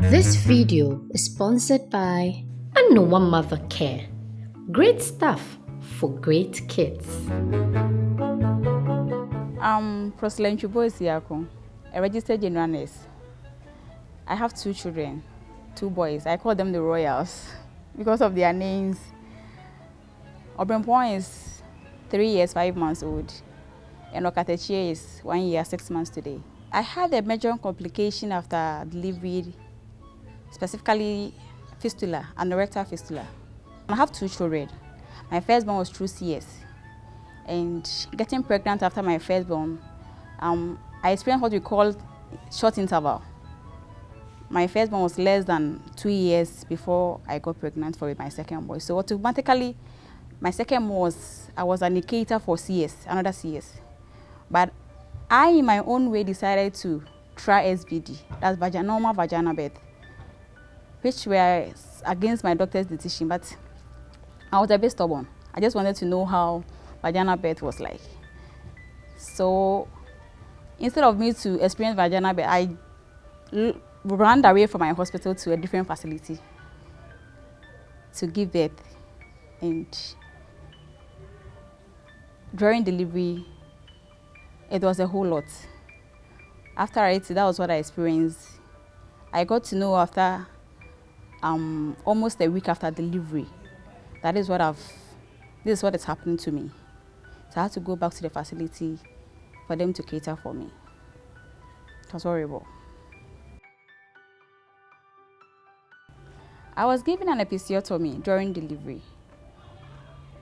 This video is sponsored by Anoah Mother Care. Great stuff for great kids. Priscilla, a registered general nurse. I have 2 children, 2 boys. I call them the Royals because of their names. Obrenpon is 3 years, 5 months old, and Okatechie is 1 year, 6 months today. I had a major complication after delivery, specifically fistula, anorectal fistula. I have 2 children. My firstborn was through CS, and getting pregnant after my firstborn, I experienced what we call short interval. My firstborn was less than 2 years before I got pregnant for my second boy. So automatically, my second was, I was an indicator for CS, another CS. But I, in my own way, decided to try SBD, that's normal vaginal birth, which was against my doctor's decision, but I was a bit stubborn. I just wanted to know how vaginal birth was like. So instead of me to experience vaginal birth, I ran away from my hospital to a different facility to give birth. And during delivery, it was a whole lot. After that was what I experienced. I got to know after almost a week after delivery, this is what is happening to me. So I had to go back to the facility for them to cater for me. It was horrible. I was given an episiotomy during delivery,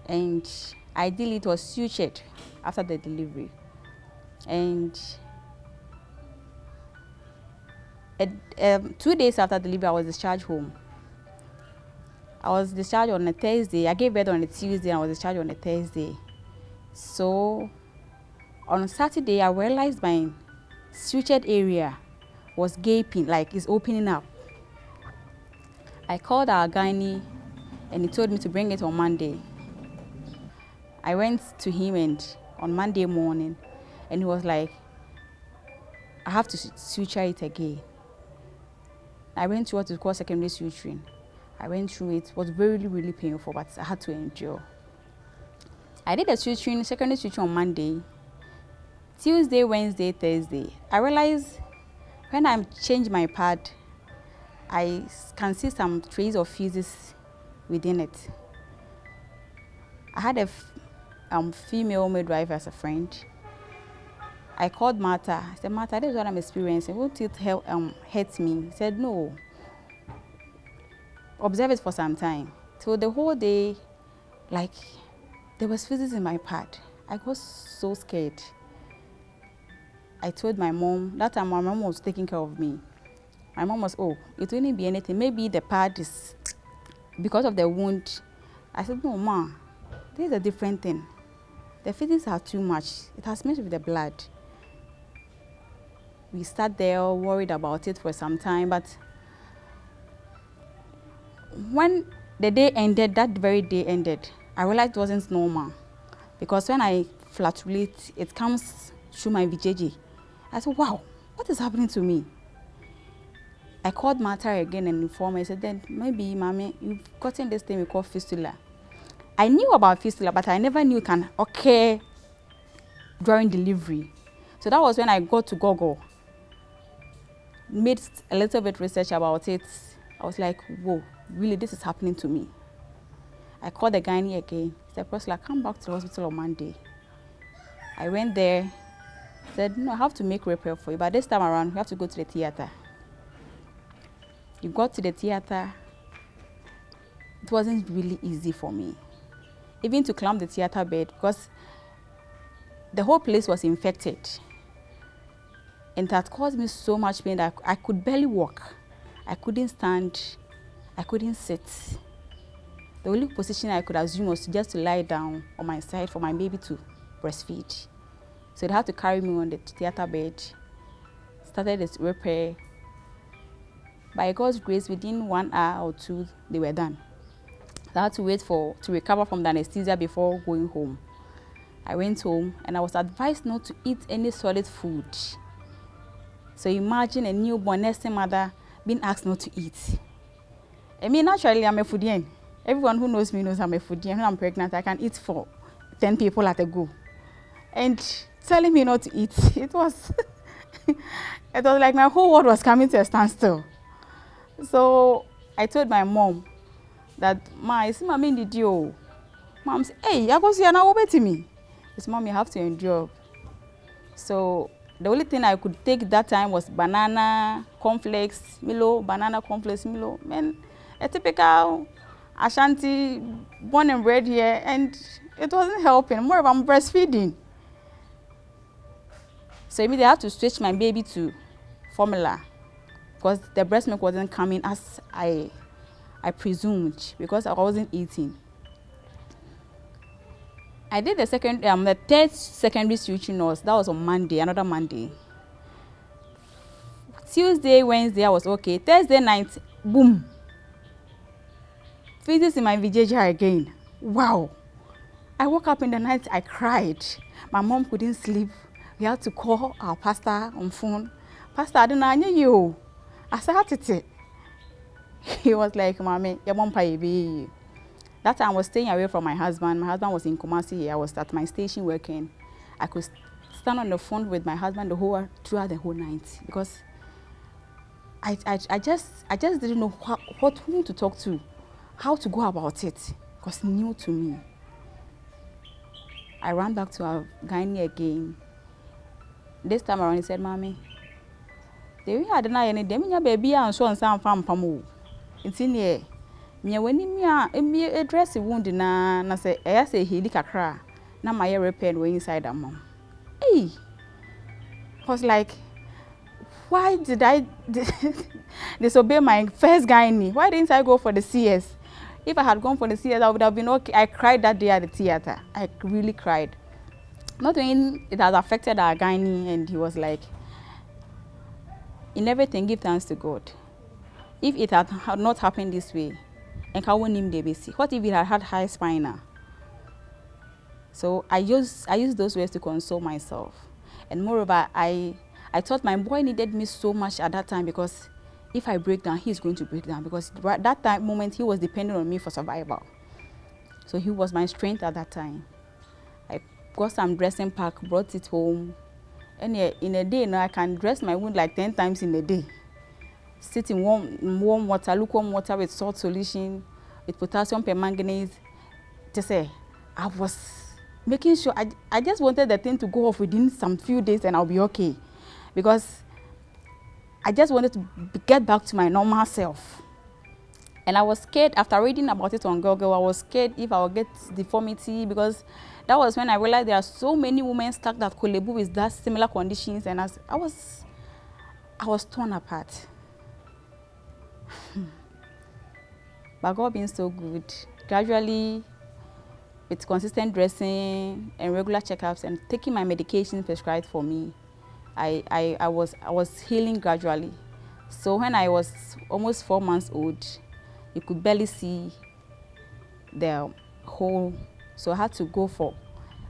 and ideally it was sutured after the delivery. And 2 days after delivery, I was discharged home. I was discharged on a Thursday. I gave birth on a Tuesday, and I was discharged on a Thursday. So on Saturday, I realized my sutured area was gaping, like it's opening up. I called our gynae, and he told me to bring it on Monday. I went to him on Monday morning, and he was like, I have to suture it again. I went through what is called secondary suturing. I went through it. It was really, really painful, but I had to endure. I did a secondary suture on Monday. Tuesday, Wednesday, Thursday. I realized when I changed my pad, I can see some traces of feces within it. I had a female midwife as a friend. I called Martha. I said, Martha, this is what I'm experiencing. Won't it hurt me? He said, no. Observe it for some time. So the whole day, like, there was feces in my pad. I got so scared. I told my mom. That time my mom was taking care of me. My mom was, oh, it wouldn't be anything. Maybe the pad is because of the wound. I said, no, Ma, this is a different thing. The feces are too much. It has mixed with the blood. We sat there worried about it for some time, but when the day ended, that very day ended, I realized it wasn't normal, because when I flatulate, it comes through my VJJ. I said, wow, what is happening to me? I called Martha again and informed her. I said, then maybe, Mommy, you've gotten this thing we call fistula. I knew about fistula, but I never knew it can occur during delivery. So that was when I got to Google, made a little bit research about it. I was like, whoa, really, this is happening to me. I called the gynae again. He said, Priscilla, come back to the hospital on Monday. I went there, said, no, I have to make repair for you, but this time around, you have to go to the theater. You got to the theater. It wasn't really easy for me, even to climb the theater bed, because the whole place was infected. And that caused me so much pain that I could barely walk. I couldn't stand. I couldn't sit. The only position I could assume was just to lie down on my side for my baby to breastfeed. So they had to carry me on the theater bed. Started this repair. By God's grace, within 1 hour or 2, they were done. I had to wait to recover from the anesthesia before going home. I went home, and I was advised not to eat any solid food. So imagine a newborn nursing mother being asked not to eat. I mean, naturally, I'm a foodie. Everyone who knows me knows I'm a foodie. When I'm pregnant, I can eat for 10 people at a go. And telling me not to eat, it was like my whole world was coming to a standstill. So I told my mom that, Ma, I see mommy did you. Mom said, hey, I go see now over to me. I said, Mom, you have to endure. So the only thing I could take that time was banana, cornflakes, Milo, banana, cornflakes, Milo. Man, a typical Ashanti, born and bred here, and it wasn't helping. More about breastfeeding. So immediately I had to switch my baby to formula because the breast milk wasn't coming as I presumed because I wasn't eating. I did the third secondary switching nurse. That was on Monday, another Monday. Tuesday, Wednesday, I was okay. Thursday night, boom. Physics in my VJJ again. Wow. I woke up in the night, I cried. My mom couldn't sleep. We had to call our pastor on phone. Pastor, I don't know you. I said, it. He was like, Mommy, your mom pay. That time I was staying away from my husband. My husband was in Kumasi. I was at my station working. I could stand on the phone with my husband throughout the whole night because I just didn't know whom to talk to, how to go about it. It was new to me. I ran back to our Ghanaian again. This time around, he said, Mommy, they had any baby and so on some farm pamu. It's in here. Me when me address the wound na say I say he kakra na my repair way inside that mom. Hey, was like, why did I disobey my first guy? Why didn't I go for the CS? If I had gone for the CS, I would have been okay. I cried that day at the theater. I really cried. Not when it has affected our guy, and he was like, in everything, give thanks to God. If it had not happened this way, and how him the basic. What if it had high spina? So I use those ways to console myself. And moreover, I thought my boy needed me so much at that time because if I break down, he's going to break down because at that moment he was dependent on me for survival. So he was my strength at that time. I got some dressing pack, brought it home. And in a day now I can dress my wound like 10 times in a day. Sit in warm water, lukewarm water with salt solution, with potassium permanganate. To say, I was making sure, I just wanted the thing to go off within some few days and I'll be okay. Because I just wanted to get back to my normal self. And I was scared, after reading about it on Google, I was scared if I would get deformity because that was when I realized there are so many women stuck at Kolebu with that similar conditions and I was torn apart. But God being so good, gradually, with consistent dressing and regular checkups and taking my medication prescribed for me, I was healing gradually. So when I was almost 4 months old, you could barely see the hole. So I had to go for,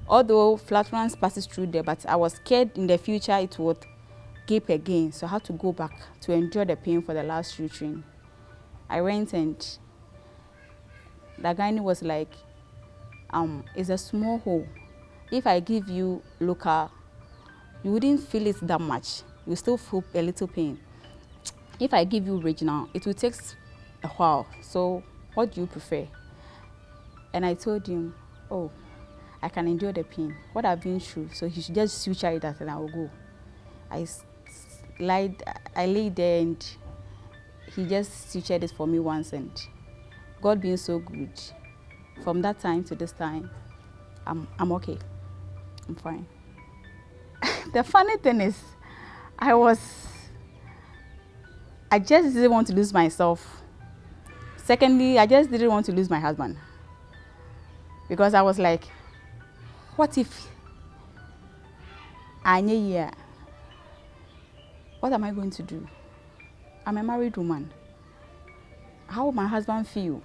although flatulence passes through there, but I was scared in the future it would gape again. So I had to go back to endure the pain for the last suturing. I went and the guy was like, it's a small hole. If I give you local, you wouldn't feel it that much. You still feel a little pain. If I give you regional, it will take a while. So what do you prefer? And I told him, oh, I can endure the pain. What I've been through, so he should just suture it and I will go. I laid there and he just sutured it for me once, and God being so good, from that time to this time, I'm okay. I'm fine. The funny thing is, I just didn't want to lose myself. Secondly, I just didn't want to lose my husband. Because I was like, what if I'm here? What am I going to do? I'm a married woman. How will my husband feel?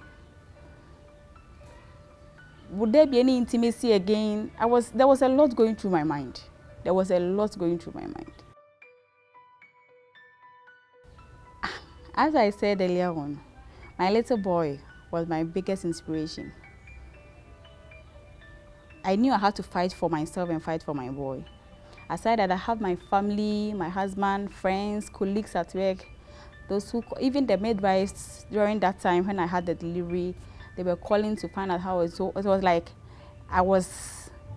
Would there be any intimacy again? There was a lot going through my mind. There was a lot going through my mind. As I said earlier on, my little boy was my biggest inspiration. I knew I had to fight for myself and fight for my boy. Aside that, I have my family, my husband, friends, colleagues at work, those who, even the midwives during that time when I had the delivery, they were calling to find out how it was. So it was like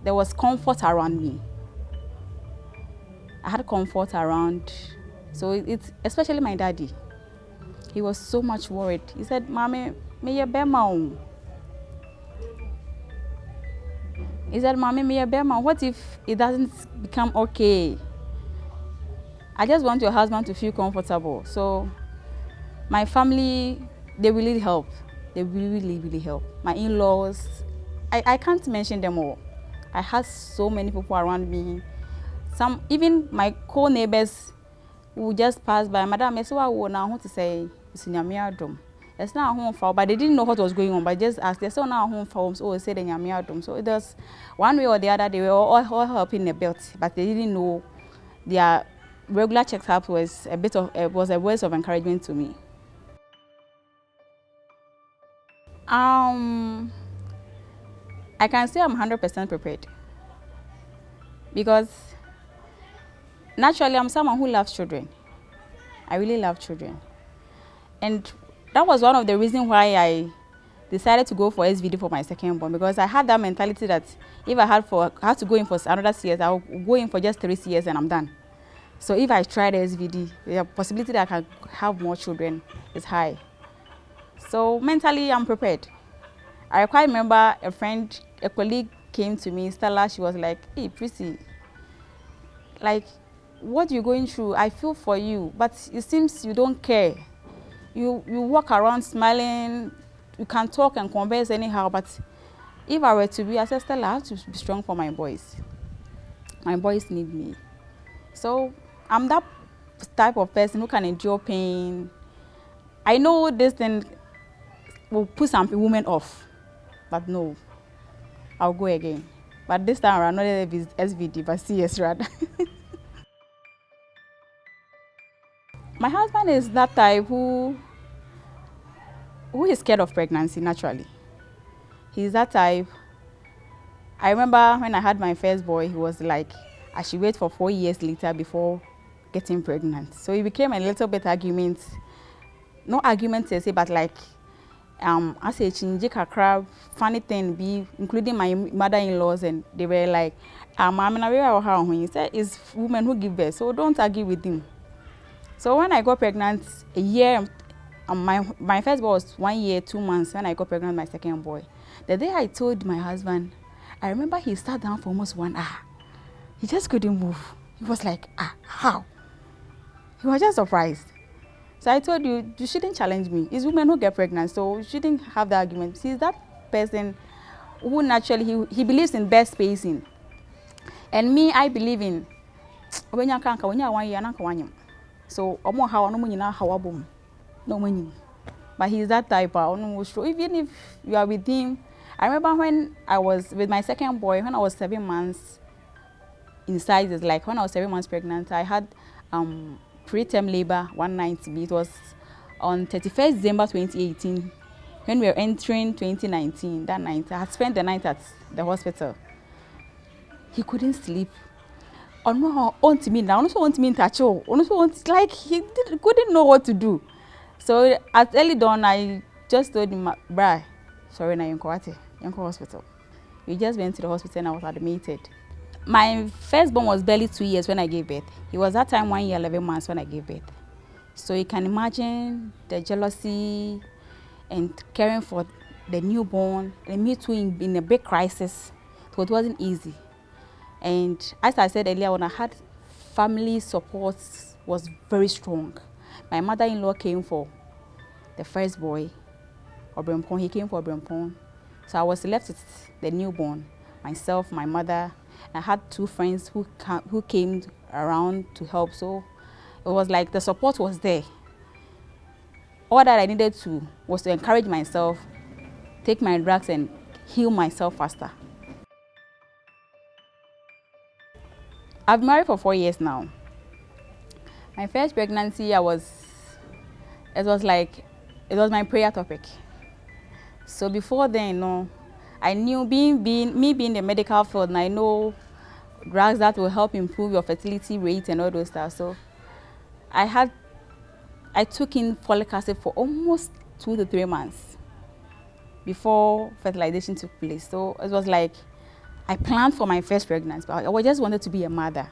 there was comfort around me. I had comfort around. So it's especially my daddy. He was so much worried. He said, "Mommy, me bema." He said, "Mommy, me bema. What if it doesn't become okay? I just want your husband to feel comfortable." So my family, they really help. They really, really help. My in-laws, I can't mention them all. I had so many people around me. Some, even my co-neighbors who just passed by. Madam, I said, "I want to say, it's in your it's not home for," but they didn't know what was going on. But just asked, they said, "Now home for," so they said, "In your so it was one way or the other. They were all helping the belt, but they didn't know their regular checkup was a voice of encouragement to me. I can say I'm 100% prepared because naturally I'm someone who loves children. I really love children, and that was one of the reasons why I decided to go for SVD for my second born, because I had that mentality that if I had to go in for another CS, I'll go in for just 3 years and I'm done. So if I tried SVD, the possibility that I can have more children is high. So mentally, I'm prepared. I quite remember a colleague came to me, Stella. She was like, "Hey, Prissy, like, what you're going through, I feel for you, but it seems you don't care. You walk around smiling, you can talk and converse anyhow, but if I were to be," I said, "Stella, I have to be strong for my boys. My boys need me." So I'm that type of person who can endure pain. I know this thing will put some women off, but no, I'll go again. But this time around, not SVD, but CS rather. My husband is that type who is scared of pregnancy naturally. He's that type. I remember when I had my first boy, he was like, I should wait for 4 years later before getting pregnant. So it became a little bit argument. No argument per se, but like, I say chinji kakra, funny thing be, including my mother-in-laws, and they were like, I'm aware of how he said it's women who give birth, so don't argue with him. So when I got pregnant, a year, my first boy was 1 year, 2 months when I got pregnant with my second boy. The day I told my husband, I remember he sat down for almost 1 hour. He just couldn't move. He was like, how? He was just surprised. So I told you shouldn't challenge me. It's women who get pregnant, so you shouldn't have the argument. He's that person who naturally, he believes in best spacing. And me, I believe in, when you can't, when you're 1 year, so no money. But he's that type. Even if you are with him, I remember when I was with my second boy, when I was 7 months inside, it's like when I was 7 months pregnant, I had preterm labor 190B. It was on 31st December 2018 when we were entering 2019. That night, I had spent the night at the hospital. He couldn't sleep. On to me now, also want me touch. Like he couldn't know what to do. So at early dawn, I just told him, "Bra, sorry, na Yanko hospital." We just went to the hospital and I was admitted. My firstborn was barely 2 years when I gave birth. He was that time 1 year, 11 months when I gave birth. So you can imagine the jealousy and caring for the newborn, and me too in a big crisis. So it wasn't easy. And as I said earlier, when I had family support was very strong. My mother-in-law came for the first boy, Obrempon. He came for Obrempon. So I was left with the newborn, myself, my mother. I had 2 friends who came around to help. So it was like the support was there. All that I needed was to encourage myself, take my drugs and heal myself faster. I've been married for 4 years now. My first pregnancy, I was it was like, it was my prayer topic. So before then, you know, I knew being in the medical field, and I know drugs that will help improve your fertility rate and all those stuff. So I took in folic acid for almost 2 to 3 months before fertilization took place. So it was like, I planned for my first pregnancy, but I just wanted to be a mother.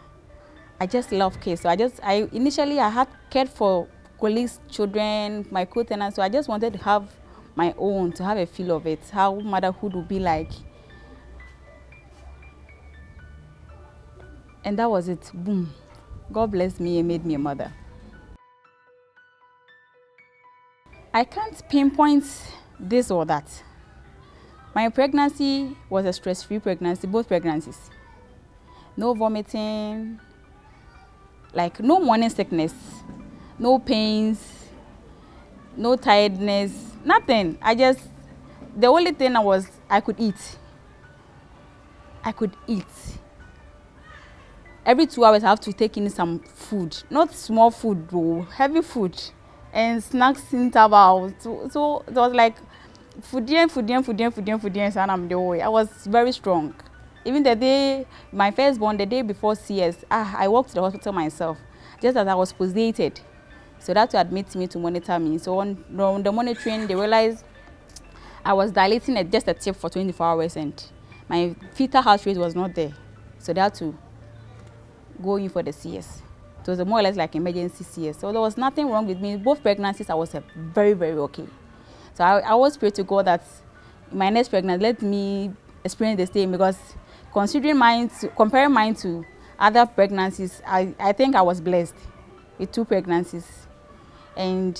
I just love kids. So initially I had cared for colleagues' children, my co-tenants, so I just wanted to have my own, to have a feel of it, how motherhood would be like. And that was it, boom. God blessed me and made me a mother. I can't pinpoint this or that. My pregnancy was a stress-free pregnancy, both pregnancies. No vomiting, like no morning sickness, no pains, no tiredness, nothing. The only thing I could eat. I could eat. Every 2 hours I have to take in some food, not small food though, heavy food, and snacks intervals. So it was like food, and I'm the way. I was very strong. Even the day, my firstborn, the day before CS, I walked to the hospital myself, just as I was posited. So that's to admit me to monitor me. So on the monitoring, they realized I was dilating at just a tip for 24 hours and my fetal heart rate was not there. So they had to go in for the CS. It was more or less like emergency CS. So there was nothing wrong with me. Both pregnancies, I was very, very okay. So I always pray to God that my next pregnancy, let me experience the same, because comparing mine to other pregnancies, I think I was blessed with 2 pregnancies. And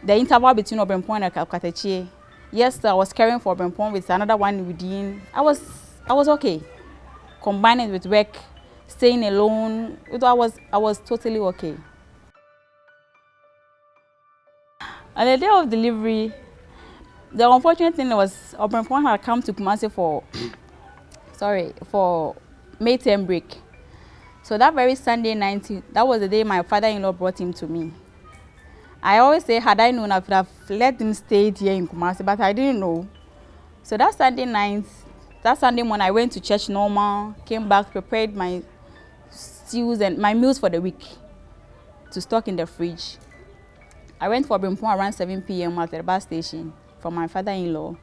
the interval between Obrempon and Kalkatachi, yes, I was caring for Obrempon with another one within. I was okay. Combining with work, staying alone, I was totally okay. On the day of delivery, the unfortunate thing was Obrempon had come to Kumasi for May term break. So that very Sunday night, that was the day my father-in-law brought him to me. I always say, had I known, I would have let him stay here in Kumasi, but I didn't know. So that Sunday morning, I went to church normal, came back, prepared my stews and my meals for the week to stock in the fridge. I went for Brimpon around 7 p.m. at the bus station for my father-in-law.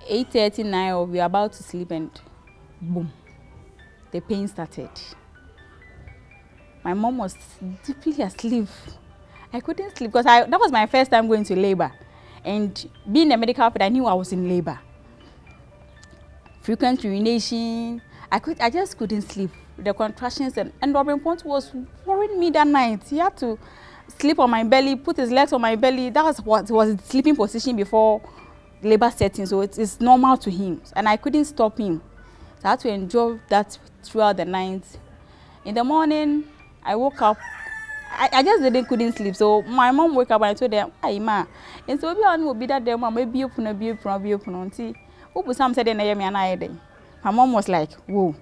8:39, we were about to sleep and boom, the pain started. My mom was deeply asleep. I couldn't sleep because that was my first time going to labor. And being a medical field, I knew I was in labor. Frequent urination. I just couldn't sleep. The contractions and Robin Pont was worrying me that night. He had to sleep on my belly, put his legs on my belly. That was what was his sleeping position before labor setting. So it's normal to him. And I couldn't stop him. So I had to endure that throughout the night. In the morning, I woke up. I just couldn't sleep. So my mom woke up and I told her, "Hey ma," and so everyone will be that day, mom, maybe open. Who some said my mom was like, "Whoa,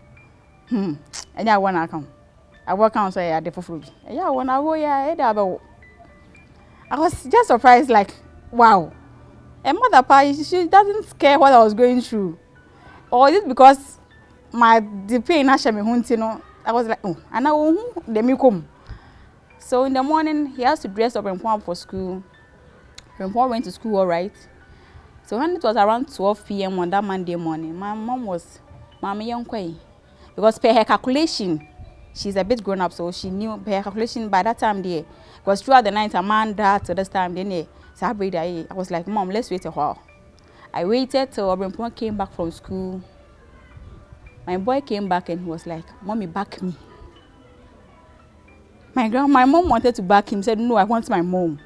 and I wanna come. I work on say at the food. Yeah, when I go, yeah, I was just surprised, like, wow. And mother pie, she doesn't care what I was going through, or is it because the pain actually me, I was like, oh, and now let me come. So in the morning, he has to dress up and go for school. Paul went to school, all right. So when it was around 12 p.m. on that Monday morning, my mom was, "Mommy, young quay," because per her calculation, she's a bit grown up, so she knew per her calculation by that time there. Because throughout the night, a man died, so this time then I was like, "Mom, let's wait a while." I waited till Paul came back from school. My boy came back and he was like, "Mommy, back me." My mom wanted to back him, said, "No, I want my mom."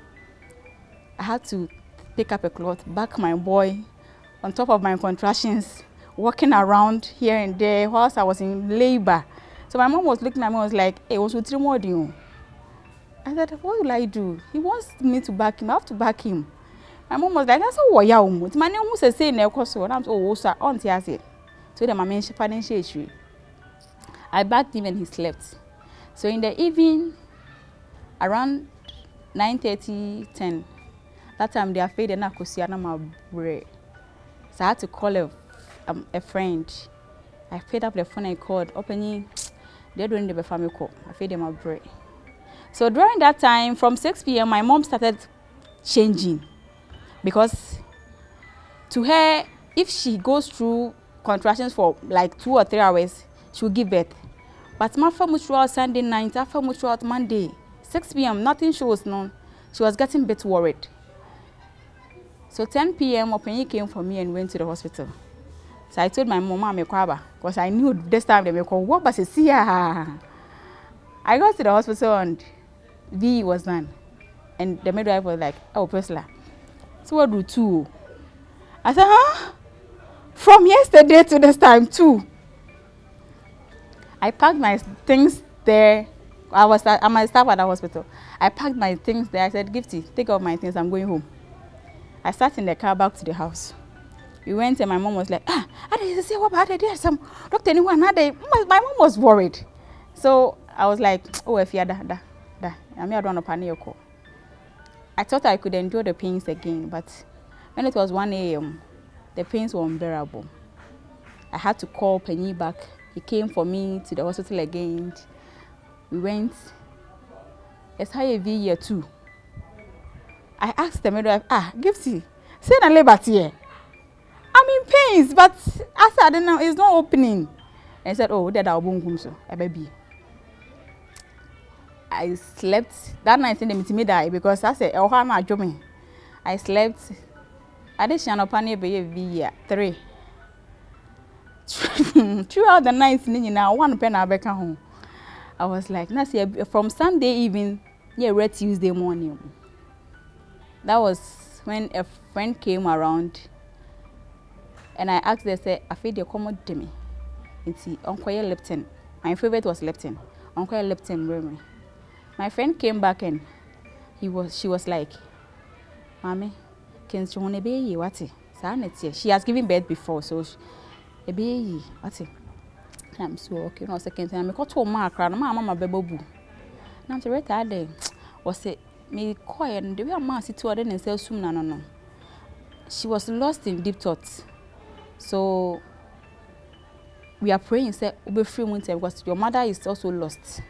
I had to pick up a cloth, back my boy on top of my contractions, walking around here and there whilst I was in labor. So my mom was looking at me and was like, "Hey, what's with you?" I said, "What will I do? He wants me to back him. I have to back him." My mom was like, "That's all what you want." My name was saying, "No, I'm oh, sir, auntie, I said." So the mama I backed him and he slept. So in the evening, around 9:30, 10. That time they are fading na kusiana my bread. So I had to call a friend. I picked up the phone and called. Opening, they're doing the family call. I fed them my bread. So during that time, from 6 p.m., my mom started changing because to her, if she goes through contractions for like 2 or 3 hours, she will give birth. But my family throughout Sunday night, my family throughout Monday, 6 p.m., nothing shows known. She was getting a bit worried. So 10 p.m., Openyi came for me and went to the hospital. So I told my mom, I'm a kwaba, because I knew this time they may call, what was it? I got to the hospital and VE was done. And the midwife was like, oh, Priscilla, so what do two? I said, huh? From yesterday to this time, too. I packed my things there. I'm a staff at the hospital. I packed my things there. I said, Gifty, take all my things. I'm going home. I sat in the car back to the house. We went and my mom was like, I didn't say what about it. There's some doctor anyone had my mom was worried. So I was like, oh, if you're da. I'm here on a panic. I thought I could endure the pains again, but when it was 1 a.m., the pains were unbearable. I had to call Penny back. He came for me to the hospital again. We went. It's high V year 2. I asked the midwife, Gifty, say na labor here. I'm in pains, but I said, I don't know, it's not opening. And he said, oh, that I'll boom so, a baby. I slept that night in the meeting die because I said, oh, I'm not joking. I slept. I did shine upon year 3. Throughout the night, now 1 pen I back home. I was like, from Sunday evening, red Tuesday morning. That was when a friend came around, and I asked her, say, I feel they come to me. And see, Uncle Lipton. My favorite was Lipton. Uncle Lipton, really. My friend came back and she was like, Mommy, can you want to be what? She has given birth before, so a baby, what? I'm so okay. No second time, I got to my mama baby. Now to read that day was it me quiet and the way man situated and say soon no. She was lost in deep thoughts. So we are praying, say, be free winter because your mother is also lost.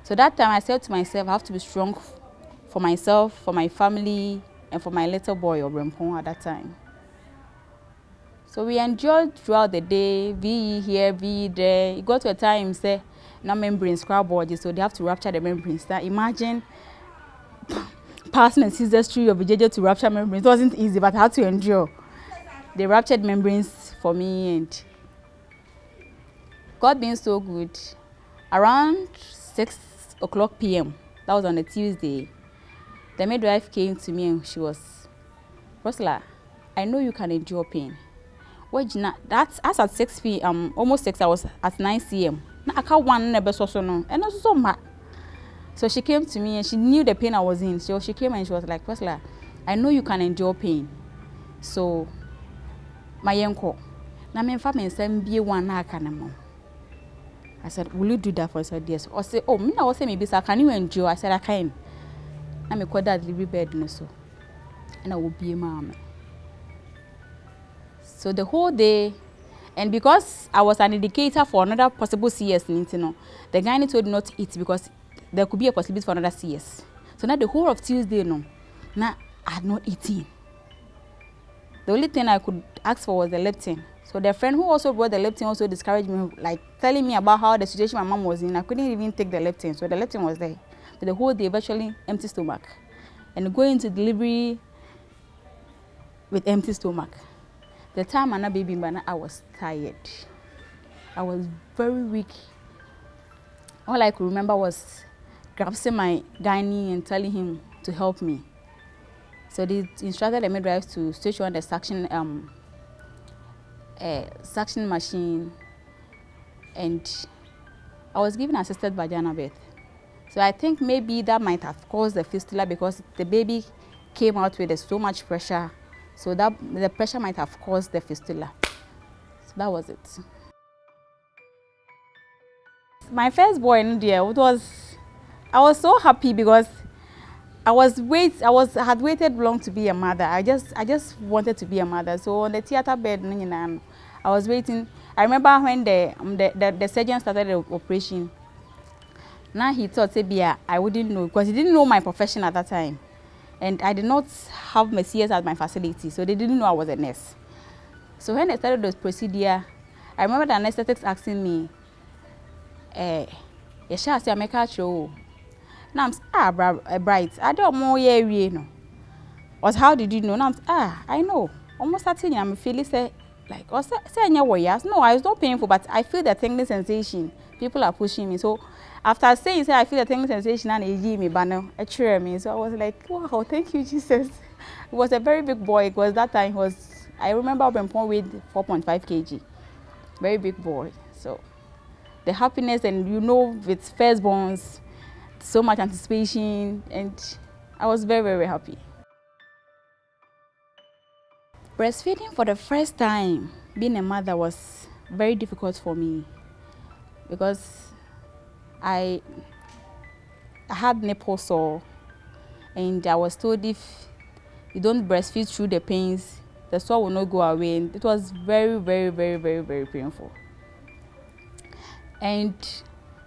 So that time I said to myself, I have to be strong for myself, for my family, and for my little boy or Brempon at that time. So we endured throughout the day, VE here, VE there. It got to a time, say, no membranes, crowd bodies, so they have to rupture the membranes. Now imagine passing a scissors through your vagina to rupture membranes. It wasn't easy, but I had to endure. They ruptured membranes for me, and God being so good, around 6:00 p.m., that was on a Tuesday, the midwife came to me and she was, Priscilla, I know you can endure pain. That's as at 6 p.m., almost 6 hours at 9 c.m. I can't one never so no, and also so mad. So she came to me and she knew the pain I was in. So she came and she was like, Priscilla, I know you can endure pain. So my uncle, now my family send me one mom. I said, will you do that for us? I said, yes. Or say, oh, me I was saying maybe can you endure? I said, I can. I me call that delivery bed so, and I will be a mom. So the whole day, and because I was an indicator for another possible CS, the guy told not to eat because there could be a possibility for another CS. So now the whole of Tuesday, now I had not eaten. The only thing I could ask for was the leptin. So the friend who also brought the leptin also discouraged me, like telling me about how the situation my mom was in. I couldn't even take the leptin, so the leptin was there. So the whole day, virtually empty stomach. And going to delivery with empty stomach. The time Anoah baby, I was tired. I was very weak. All I could remember was grabbing my Ghanaian and telling him to help me. So they instructed the midwives to switch on the suction machine, and I was given assisted vaginal birth. So I think maybe that might have caused the fistula because the baby came out with so much pressure. So that the pressure might have caused the fistula. So that was it. My firstborn, dear, I was so happy because I had waited long to be a mother. I just wanted to be a mother. So on the theater bed, I was waiting. I remember when the surgeon started the operation. Now he thought maybe I wouldn't know because he didn't know my profession at that time, and I did not have my CS at my facility, so they didn't know I was a nurse. So when I started the procedure, I remember the anesthetics asking me, "You shall see a make a show." Now I'm bright. I don't know you know. Or how did you know? Now I know. Almost starting, I'm feeling like or say no, I was not painful, but I feel the tingling sensation. People are pushing me. So after saying I feel the tingling sensation and they give me banner, a cheer me. So I was like, wow, thank you, Jesus. It was a very big boy. It was that time I remember when I weighed 4.5 kg. Very big boy. So the happiness and with firstborns, so much anticipation, and I was very, very happy. Breastfeeding for the first time, being a mother, was very difficult for me because I had nipple sore, and I was told if you don't breastfeed through the pains, the sore will not go away. And it was very, very, very, very, very painful. And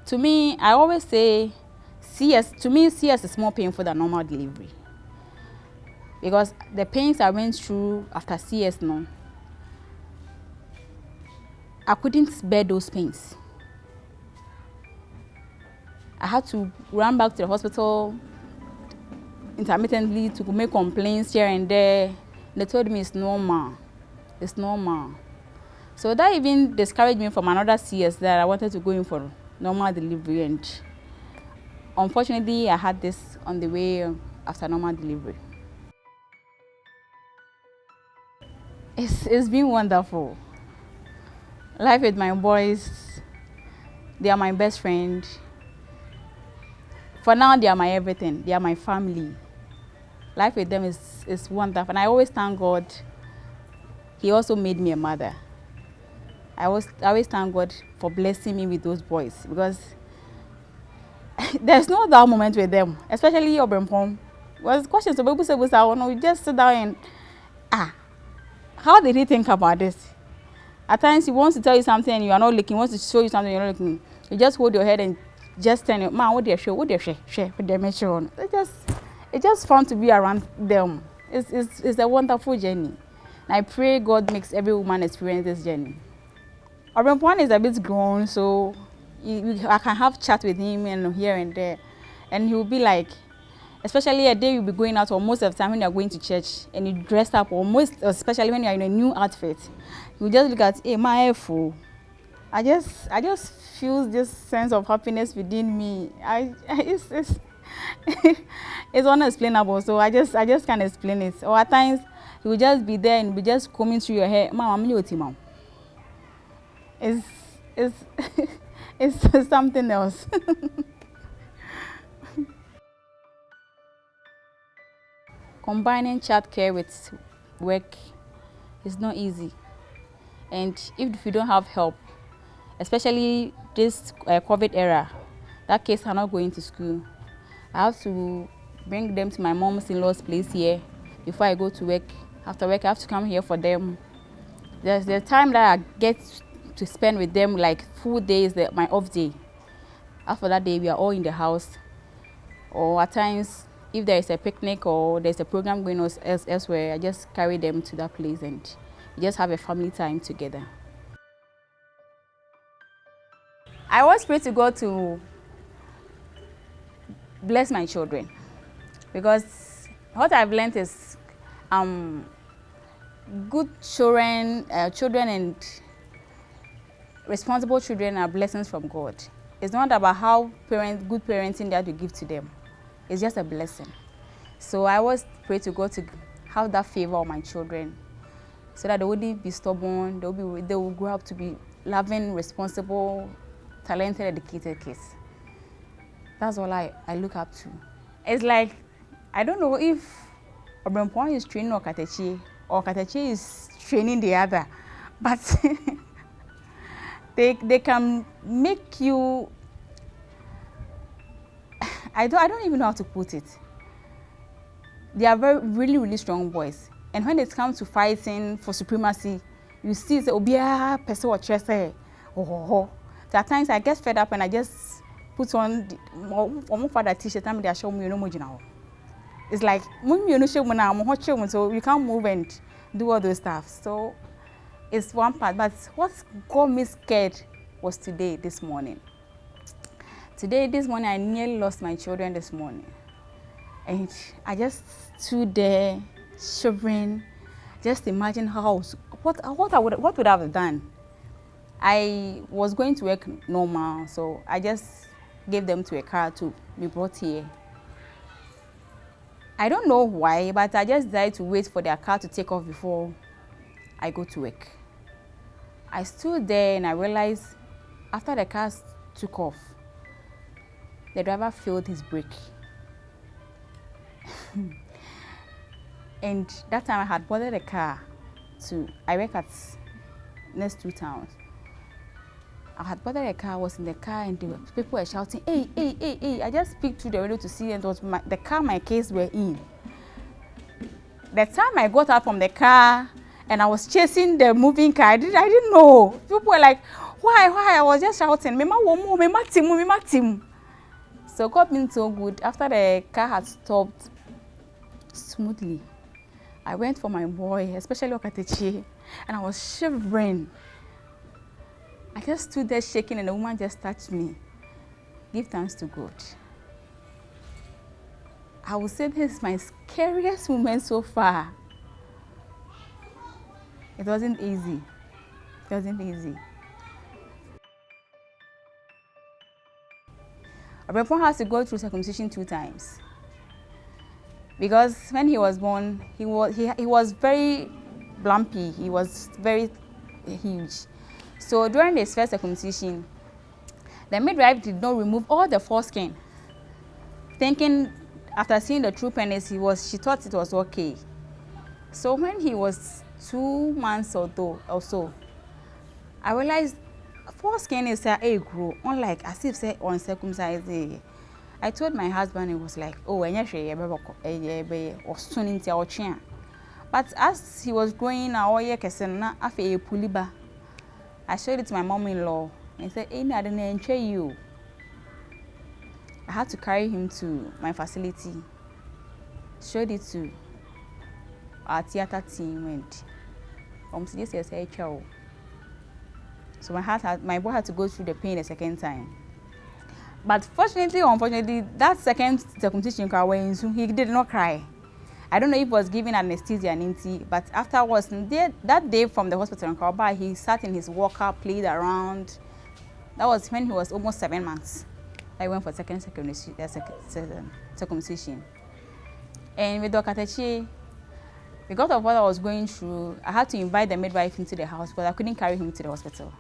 to me, I always say CS is more painful than normal delivery. Because the pains I went through after CS, I couldn't bear those pains. I had to run back to the hospital intermittently to make complaints here and there. They told me it's normal. It's normal. So that even discouraged me from another CS that I wanted to go in for normal delivery, and unfortunately I had this on the way after normal delivery. It's been wonderful. Life with my boys, they are my best friend. For now, they are my everything. They are my family. Life with them is wonderful. And I always thank God He also made me a mother. I always thank God for blessing me with those boys, because there's no dull moment with them, especially your Brempom. Was questions about you just sit down and how did he think about this? At times he wants to tell you something and you are not looking, he wants to show you something you're not looking. You just hold your head and just tell him, man, what they share, share with them on. It's just fun to be around them. It's a wonderful journey. And I pray God makes every woman experience this journey. Obrempon is a bit grown, so I can have chat with him and here and there, and he will be like, especially a day you'll be going out, or most of the time when you're going to church and you dressed up, or especially when you're in a new outfit, you just look at, hey, my fool. I just feel this sense of happiness within me. It's unexplainable, so I just can't explain it. Or at times he will just be there and be just combing through your hair. Mom. It's it's something else. Combining childcare with work is not easy, and if you don't have help, especially this COVID era, that kids are not going to school, I have to bring them to my mom's in-laws place here before I go to work. After work, I have to come here for them. There's the time that I get to spend with them, like full days, my off day. After that day, we are all in the house. Or at times, if there is a picnic or there's a program going on elsewhere, I just carry them to that place and we just have a family time together. I always pray to God to bless my children, because what I've learned is good children and responsible children are blessings from God. It's not about how good parenting that you give to them. It's just a blessing. So I always pray to God to have that favor on my children, so that they wouldn't be stubborn. They will grow up to be loving, responsible, talented, educated kids. That's all I look up to. It's like, I don't know if Obrempon is training Okatechi or Okatechi is training the other, but they can make you, I don't even know how to put it. they are really, really strong boys. And when it comes to fighting for supremacy, you see, it's a person or chest. So at times I get fed up and I just put on more father t-shirt and they show me no more now. It's like so you can't move and do all those stuff. So it's one part. But what got me scared was this morning. This morning I nearly lost my children this morning. And I just stood there shivering, just imagine what would I have done. I was going to work normal, so I just gave them to a car to be brought here. I don't know why, but I just decided to wait for their car to take off before I go to work. I stood there and I realized after the car took off, the driver failed his brake. And that time I had boarded a car I work at next 2 towns. I had boarded a car, I was in the car and people were shouting, hey, hey, hey, hey. I just peeked through the window to see and it was the car my kids were in. The time I got out from the car and I was chasing the moving car, I didn't know. People were like, why? I was just shouting, Mema womo, Mema Tim. So God been so good. After the car had stopped smoothly, I went for my boy, especially Okatechi, and I was shivering. I just stood there shaking and the woman just touched me. Give thanks to God. I would say this is my scariest moment so far. It wasn't easy. Abrapon has to go through circumcision 2 times. Because when he was born, he was very lumpy. He was very huge. So during his first circumcision, the midwife did not remove all the foreskin, thinking after seeing the true penis, she thought it was okay. So when he was 2 months or so, I realized foreskin is a grow, unlike as if say uncircumcised. I told my husband, it was like, oh, but as he was growing, I showed it to my mom-in-law and said, I didn't enjoy you. I had to carry him to my facility, showed it to our theater team, and so my boy had to go through the pain a second time. But fortunately or unfortunately, that second circumcision he did not cry. I don't know if he was given anesthesia and but afterwards, that day from the hospital in Kawaba, he sat in his walker, played around. That was when he was almost 7 months. I went for second circumcision. And with Dr. Techi, because of what I was going through, I had to invite the midwife into the house, but I couldn't carry him to the hospital.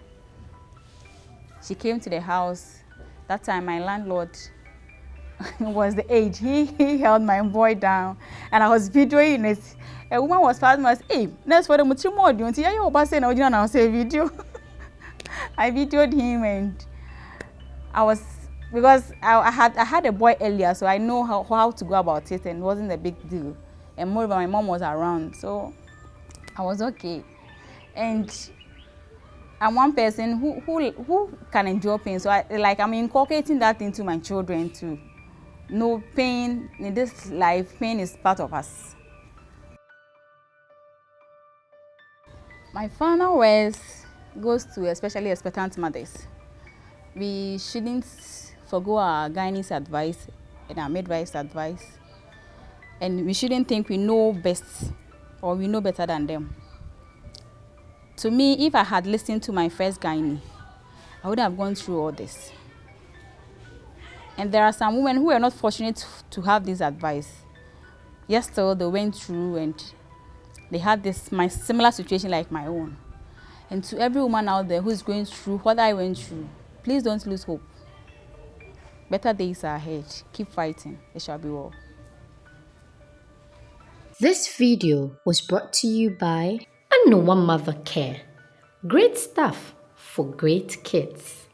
She came to the house. That time, my landlord was the age. He held my boy down, and I was videoing it. A woman was passing us, hey, next for the mutual you say video. I videoed him, and because I had a boy earlier, so I know how to go about it, and it wasn't a big deal. And moreover, my mom was around, so I was okay. And I'm one person who can endure pain, so I'm inculcating that into my children too. No pain in this life. Pain is part of us. My final words goes to especially expectant mothers. We shouldn't forgo our gynae's advice and our midwife's advice, and we shouldn't think we know best or we know better than them. To me, if I had listened to my first gynae, I wouldn't have gone through all this. And there are some women who are not fortunate to have this advice. Yes, still they went through and they had my similar situation like my own. And to every woman out there who is going through what I went through, please don't lose hope. Better days are ahead. Keep fighting. It shall be well. This video was brought to you by Anoah Mother Care. Great stuff for great kids.